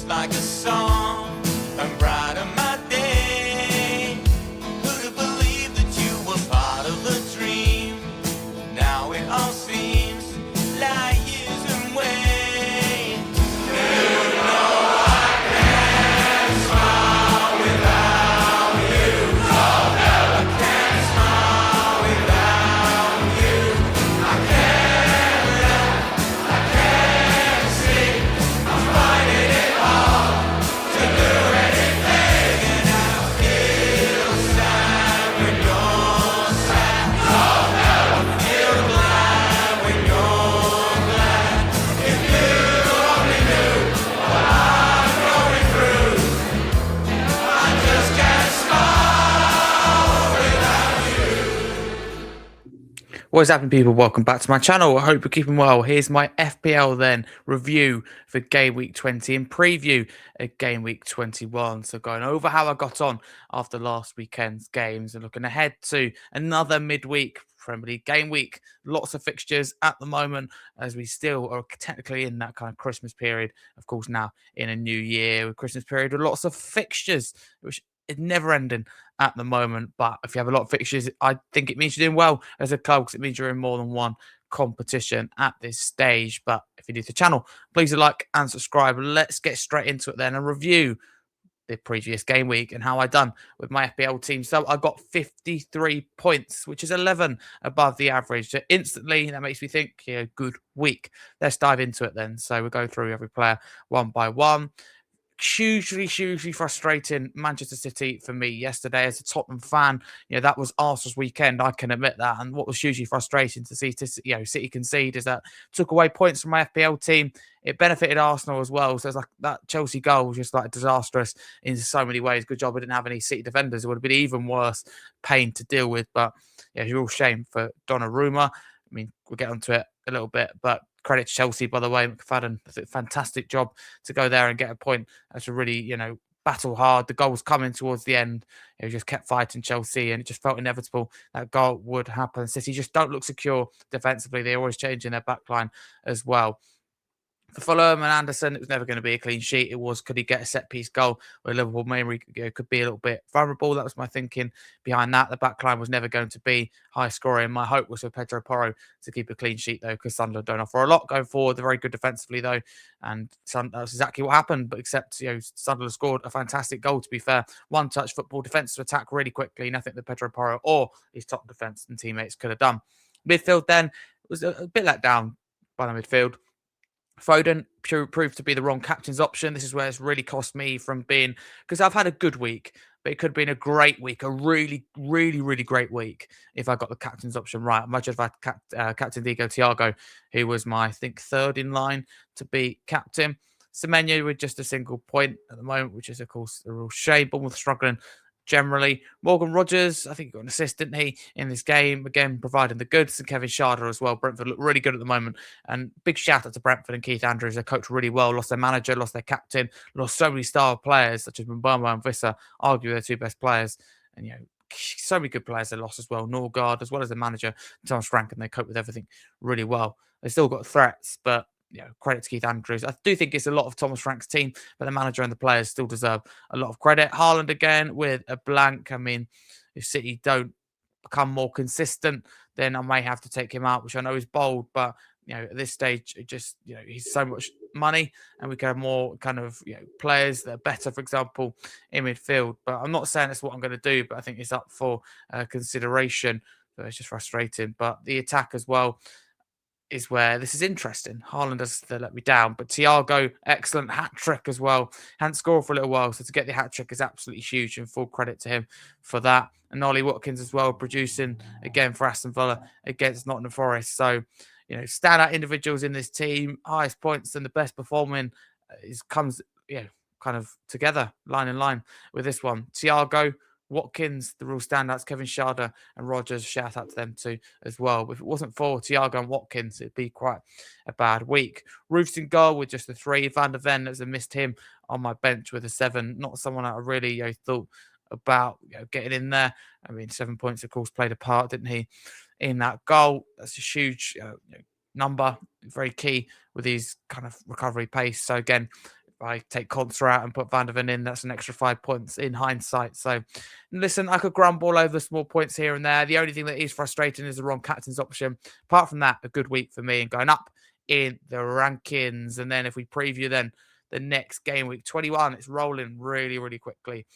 just like a song, and brighten my day. Who'd have believed that you were part of the dream? Now it all seems like years away. You know I can't smile without you. I can't smile without you. I can't laugh, I can't sing. I'm finding it hard to do anything, and I feel sad when you're sad. I feel glad when you're glad. If you only knew what I'm going through, I just can't smile without you. What is happening, people? Welcome back to my channel. I hope you're keeping well. Here's my FPL then review for Game Week 20 and preview of Game Week 21. So going over how I got on after last weekend's games and looking ahead to another midweek Premier League game week. Lots of fixtures at the moment as we still are technically in that kind of Christmas period. Of course, now in a new year with Christmas period with lots of fixtures, which is never ending at the moment. But if you have a lot of fixtures, I think it means you're doing well as a club because it means you're in more than one competition at this stage. But if you're new to the channel, please like and subscribe. Let's get straight into it then and review the previous game week and how I done with my FPL team. So I got 53 points, which is 11 above the average. So instantly, that makes me think, yeah, good week. Let's dive into it then. So we'll go through every player one by one. Hugely frustrating Manchester City for me yesterday as a Tottenham fan. You know, that was Arsenal's weekend, I can admit that. And what was hugely frustrating to see, City concede is that took away points from my FPL team. It benefited Arsenal as well. So it's like that Chelsea goal was just like disastrous in so many ways. Good job we didn't have any City defenders. It would have been even worse pain to deal with. But yeah, it's a real shame for Donnarumma. I mean, we'll get onto it a little bit, but credit to Chelsea, by the way. McFadden did a fantastic job to go there and get a point. That's a really, battle hard. The goal was coming towards the end. It just kept fighting Chelsea, and it just felt inevitable that goal would happen. City just don't look secure defensively. They're always changing their back line as well. For Fulham and Anderson, it was never going to be a clean sheet. It was, could he get a set-piece goal where Liverpool maybe could be a little bit vulnerable? That was my thinking behind that. The back line was never going to be high scoring. My hope was for Pedro Porro to keep a clean sheet, though, because Sunderland don't offer a lot going forward. They're very good defensively, though, and that's exactly what happened. But except, Sunderland scored a fantastic goal, to be fair. One-touch football, defensive attack really quickly. Nothing that Pedro Porro or his top defence and teammates could have done. Midfield, then, was a bit let down by the midfield. Foden proved to be the wrong captain's option. This is where it's really cost me from being, because I've had a good week, but it could have been a great week, a really great week if I got the captain's option right. I might have had Captain Diego Thiago, who was my, I think, third in line to be captain. Semenyo with just a single point at the moment, which is, of course, a real shame. Bournemouth struggling generally. Morgan Rogers, I think he got an assist, didn't he, in this game? Again, providing the goods. And Kevin Schade as well. Brentford look really good at the moment. And big shout out to Brentford and Keith Andrews. They coached really well. Lost their manager, lost their captain, lost so many star players, such as Mbama and Visser, arguably their two best players. And, so many good players they lost as well. Norgard, as well as the manager, Thomas Frank, and they cope with everything really well. They still got threats, but credit to Keith Andrews. I do think it's a lot of Thomas Frank's team, but the manager and the players still deserve a lot of credit. Haaland again with a blank. I mean, if City don't become more consistent, then I may have to take him out, which I know is bold, but at this stage, it just he's so much money, and we can have more kind of players that are better, for example, in midfield. But I'm not saying that's what I'm going to do, but I think it's up for consideration. So it's just frustrating. But the attack as well is where this is interesting. Haaland does let me down, but Thiago, excellent hat-trick as well. Hadn't scored for a little while, so to get the hat-trick is absolutely huge, and full credit to him for that. And Ollie Watkins as well, producing again for Aston Villa against Nottingham Forest. So, standout individuals in this team, highest points and the best performing comes, kind of together, line in line with this one. Thiago, Watkins, the real standouts, Kevin Schade and Rogers, shout out to them too as well. If it wasn't for Thiago and Watkins, it'd be quite a bad week. Roofs in goal with just a 3. Van der Ven, as I missed him on my bench with a 7. Not someone that I really thought about getting in there. I mean, 7 points, of course, played a part, didn't he, in that goal? That's a huge number, very key with his kind of recovery pace. So again, I take Contra out and put Van der Ven in. That's an extra 5 points in hindsight. So, listen, I could grumble over the small points here and there. The only thing that is frustrating is the wrong captain's option. Apart from that, a good week for me and going up in the rankings. And then if we preview then the next game, week 21, it's rolling really, really quickly.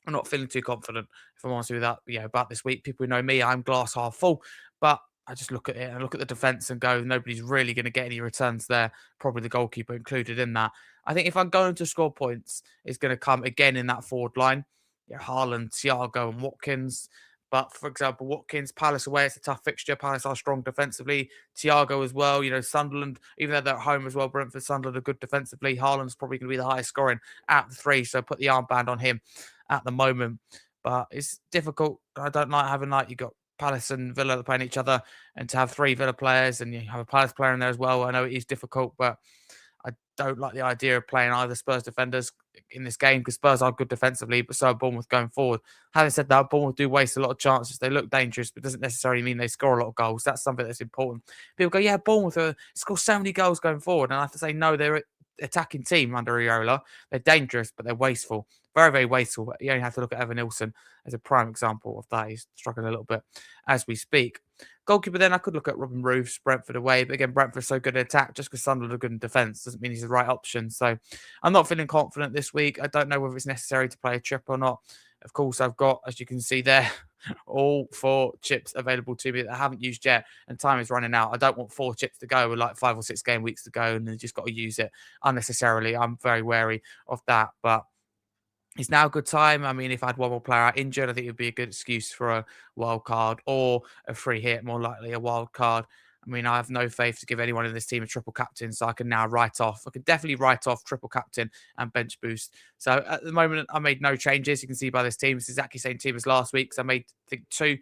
I'm not feeling too confident, if I'm honest with that, about this week. People who know me, I'm glass half full, but I just look at it and look at the defense and go, nobody's really going to get any returns there. Probably the goalkeeper included in that. I think if I'm going to score points, it's going to come again in that forward line. Haaland, Thiago, and Watkins. But for example, Watkins, Palace away, it's a tough fixture. Palace are strong defensively. Thiago as well. Sunderland, even though they're at home as well, Brentford, Sunderland are good defensively. Haaland's probably going to be the highest scoring out of the three. So put the armband on him at the moment. But it's difficult. I don't like having you've got Palace and Villa playing each other, and to have 3 Villa players and you have a Palace player in there as well. I know it is difficult, but I don't like the idea of playing either Spurs defenders in this game because Spurs are good defensively, but so are Bournemouth going forward. Having said that, Bournemouth do waste a lot of chances. They look dangerous, but doesn't necessarily mean they score a lot of goals. That's something that's important. People go, yeah, Bournemouth score so many goals going forward. And I have to say, no, they're an attacking team under Iola. They're dangerous, but they're wasteful. Very, very wasteful. You only have to look at Evan Nilsson as a prime example of that. He's struggling a little bit as we speak. Goalkeeper, then I could look at Robin Roofs, Brentford away. But again, Brentford's so good at attack. Just because Sunderland are good in defence doesn't mean he's the right option. So I'm not feeling confident this week. I don't know whether it's necessary to play a trip or not. Of course, I've got, as you can see there, all 4 chips available to me that I haven't used yet, and time is running out. I don't want 4 chips to go with 5 or 6 game weeks to go, and then just got to use it unnecessarily. I'm very wary of that, but it's now a good time. I mean, if I had one more player out injured, I think it would be a good excuse for a wild card or a free hit, more likely a wild card. I mean, I have no faith to give anyone in this team a triple captain, so I can now I can definitely write off triple captain and bench boost. So at the moment, I made no changes. You can see by this team, it's exactly the same team as last week. So I made, I think, 2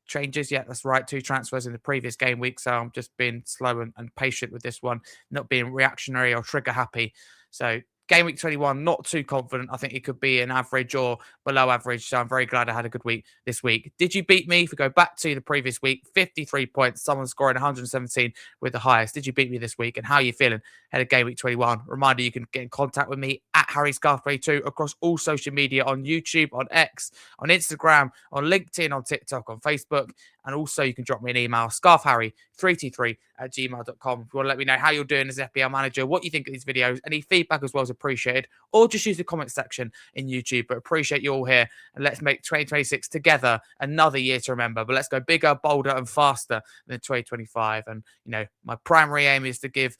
changes. Yeah, that's right. 2 transfers in the previous game week. So I'm just being slow and patient with this one, not being reactionary or trigger happy. So game week 21, not too confident. I think it could be an average or below average. So I'm very glad I had a good week this week. Did you beat me? If we go back to the previous week, 53 points, someone scoring 117 with the highest. Did you beat me this week? And how are you feeling ahead of game week 21? Reminder, you can get in contact with me at Harry Scarfe 2 across all social media, on YouTube, on X, on Instagram, on LinkedIn, on TikTok, on Facebook. And also you can drop me an email, scarfharry323@gmail.com. If you want to let me know how you're doing as FPL manager, what you think of these videos, any feedback as well is appreciated, or just use the comment section in YouTube. But appreciate you all here, and let's make 2026 together another year to remember. But let's go bigger, bolder, and faster than 2025. And my primary aim is to give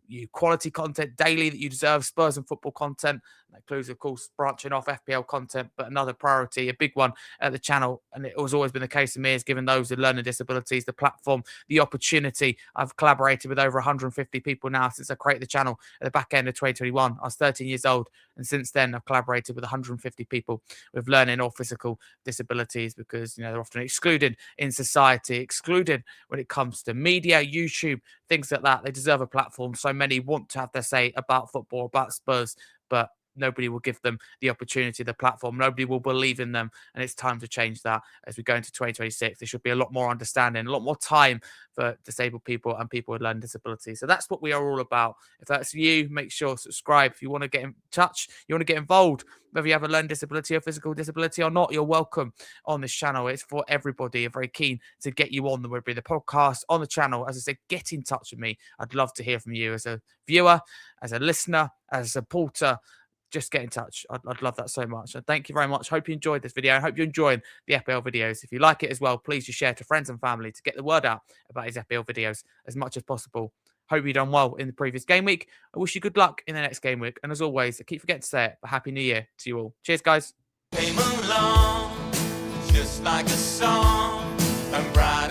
you quality content daily that you deserve, Spurs and football content. That includes, of course, branching off FPL content, but another priority, a big one at the channel, and it has always been the case for me, is giving those with learning disabilities the platform, the opportunity. I've collaborated with over 150 people now since I created the channel at the back end of 2021. I was 13 years old, and since then I've collaborated with 150 people with learning or physical disabilities, because they're often excluded in society, excluded when it comes to media, YouTube, things like that. They deserve a platform. So many want to have their say about football, about Spurs, but nobody will give them the opportunity, the platform. Nobody will believe in them. And it's time to change that as we go into 2026. There should be a lot more understanding, a lot more time for disabled people and people with learning disabilities. So that's what we are all about. If that's you, make sure to subscribe. If you want to get in touch, you want to get involved, whether you have a learning disability or physical disability or not, you're welcome on this channel. It's for everybody. I'm very keen to get you on, whether it be the podcast, on the channel. As I said, get in touch with me. I'd love to hear from you as a viewer, as a listener, as a supporter. Just get in touch. I'd love that so much. And thank you very much. Hope you enjoyed this video. I hope you're enjoying the FPL videos. If you like it as well, please just share to friends and family to get the word out about his FPL videos as much as possible. Hope you've done well in the previous game week. I wish you good luck in the next game week. And as always, I keep forgetting to say it, but Happy New Year to you all. Cheers, guys. Came along just like a song, and bright